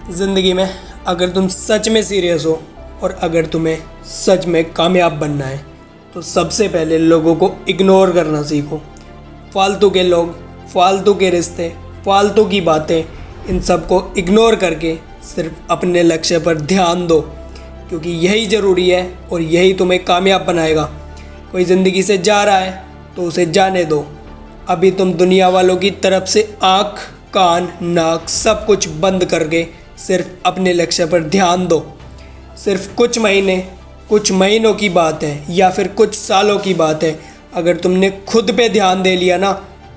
ज़िंदगी में अगर तुम सच में सीरियस हो और अगर तुम्हें सच में कामयाब बनना है तो सबसे पहले लोगों को इग्नोर करना सीखो। फालतू के लोग, फालतू के रिश्ते, फालतू की बातें, इन सब को इग्नोर करके सिर्फ अपने लक्ष्य पर ध्यान दो, क्योंकि यही ज़रूरी है और यही तुम्हें कामयाब बनाएगा। कोई ज़िंदगी से जा रहा है तो उसे जाने दो। अभी तुम दुनिया वालों की तरफ से आँख, कान, नाक सब कुछ बंद करके सिर्फ अपने लक्ष्य पर ध्यान दो। सिर्फ कुछ महीने, कुछ महीनों की बात है या फिर कुछ सालों की बात है, अगर तुमने खुद पे ध्यान दे लिया ना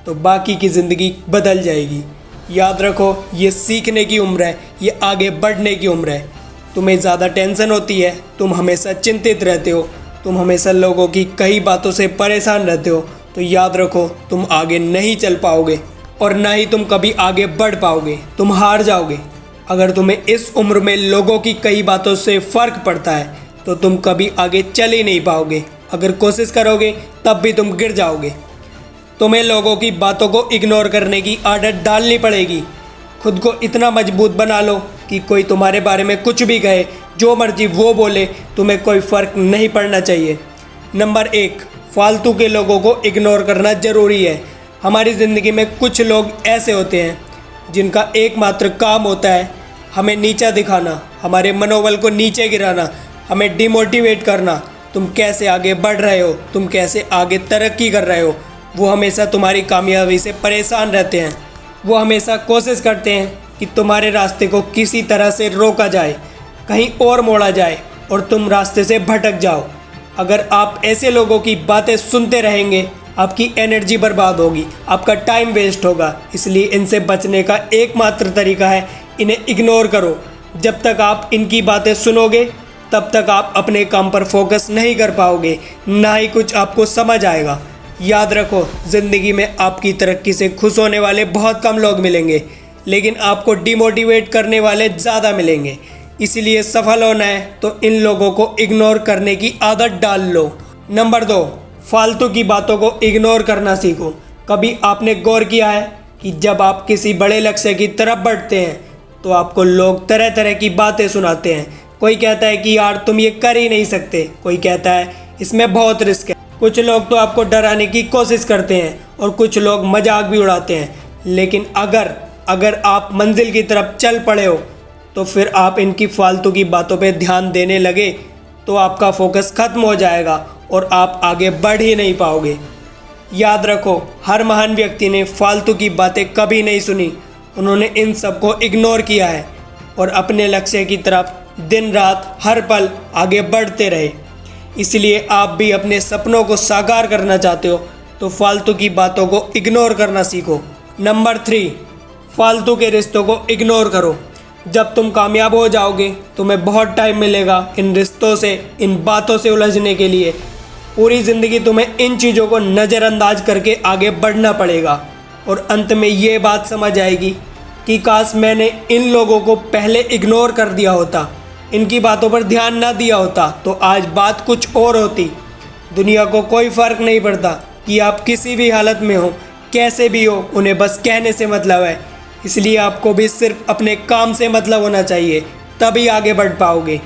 तो बाकी की ज़िंदगी बदल जाएगी। याद रखो, ये सीखने की उम्र है, ये आगे बढ़ने की उम्र है। तुम्हें ज़्यादा टेंशन होती है, तुम हमेशा चिंतित रहते हो, तुम हमेशा लोगों की कई बातों से परेशान रहते हो, तो याद रखो तुम आगे नहीं चल पाओगे और ना ही तुम कभी आगे बढ़ पाओगे। तुम हार जाओगे। अगर तुम्हें इस उम्र में लोगों की कई बातों से फ़र्क पड़ता है तो तुम कभी आगे चल ही नहीं पाओगे। अगर कोशिश करोगे तब भी तुम गिर जाओगे। तुम्हें लोगों की बातों को इग्नोर करने की आदत डालनी पड़ेगी। खुद को इतना मजबूत बना लो कि कोई तुम्हारे बारे में कुछ भी कहे, जो मर्जी वो बोले, तुम्हें कोई फ़र्क नहीं पड़ना चाहिए। नंबर 1, फालतू के लोगों को इग्नोर करना ज़रूरी है। हमारी ज़िंदगी में कुछ लोग ऐसे होते हैं जिनका एकमात्र काम होता है हमें नीचा दिखाना, हमारे मनोबल को नीचे गिराना, हमें डिमोटिवेट करना। तुम कैसे आगे बढ़ रहे हो, तुम कैसे आगे तरक्की कर रहे हो, वो हमेशा तुम्हारी कामयाबी से परेशान रहते हैं। वो हमेशा कोशिश करते हैं कि तुम्हारे रास्ते को किसी तरह से रोका जाए, कहीं और मोड़ा जाए और तुम रास्ते से भटक जाओ। अगर आप ऐसे लोगों की बातें सुनते रहेंगे, आपकी एनर्जी बर्बाद होगी, आपका टाइम वेस्ट होगा। इसलिए इनसे बचने का एकमात्र तरीका है इन्हें इग्नोर करो। जब तक आप इनकी बातें सुनोगे तब तक आप अपने काम पर फोकस नहीं कर पाओगे, ना ही कुछ आपको समझ आएगा। याद रखो, ज़िंदगी में आपकी तरक्की से खुश होने वाले बहुत कम लोग मिलेंगे, लेकिन आपको डिमोटिवेट करने वाले ज़्यादा मिलेंगे। इसलिए सफल होना है तो इन लोगों को इग्नोर करने की आदत डाल लो। नंबर 2, फालतू की बातों को इग्नोर करना सीखो। कभी आपने गौर किया है कि जब आप किसी बड़े लक्ष्य की तरफ बढ़ते हैं तो आपको लोग तरह तरह की बातें सुनाते हैं। कोई कहता है कि यार तुम ये कर ही नहीं सकते, कोई कहता है इसमें बहुत रिस्क है। कुछ लोग तो आपको डराने की कोशिश करते हैं और कुछ लोग मजाक भी उड़ाते हैं। लेकिन अगर आप मंजिल की तरफ चल पड़े हो तो फिर आप इनकी फालतू की बातों पे ध्यान देने लगे तो आपका फोकस खत्म हो जाएगा और आप आगे बढ़ ही नहीं पाओगे। याद रखो, हर महान व्यक्ति ने फालतू की बातें कभी नहीं सुनी। उन्होंने इन सब को इग्नोर किया है और अपने लक्ष्य की तरफ दिन रात हर पल आगे बढ़ते रहे। इसलिए आप भी अपने सपनों को साकार करना चाहते हो तो फालतू की बातों को इग्नोर करना सीखो। नंबर 3, फालतू के रिश्तों को इग्नोर करो। जब तुम कामयाब हो जाओगे तुम्हें बहुत टाइम मिलेगा इन रिश्तों से, इन बातों से उलझने के लिए। पूरी ज़िंदगी तुम्हें इन चीज़ों को नज़रअंदाज करके आगे बढ़ना पड़ेगा और अंत में ये बात समझ आएगी कि काश मैंने इन लोगों को पहले इग्नोर कर दिया होता, इनकी बातों पर ध्यान ना दिया होता तो आज बात कुछ और होती। दुनिया को कोई फ़र्क नहीं पड़ता कि आप किसी भी हालत में हो, कैसे भी हो, उन्हें बस कहने से मतलब है। इसलिए आपको भी सिर्फ अपने काम से मतलब होना चाहिए, तभी आगे बढ़ पाओगे।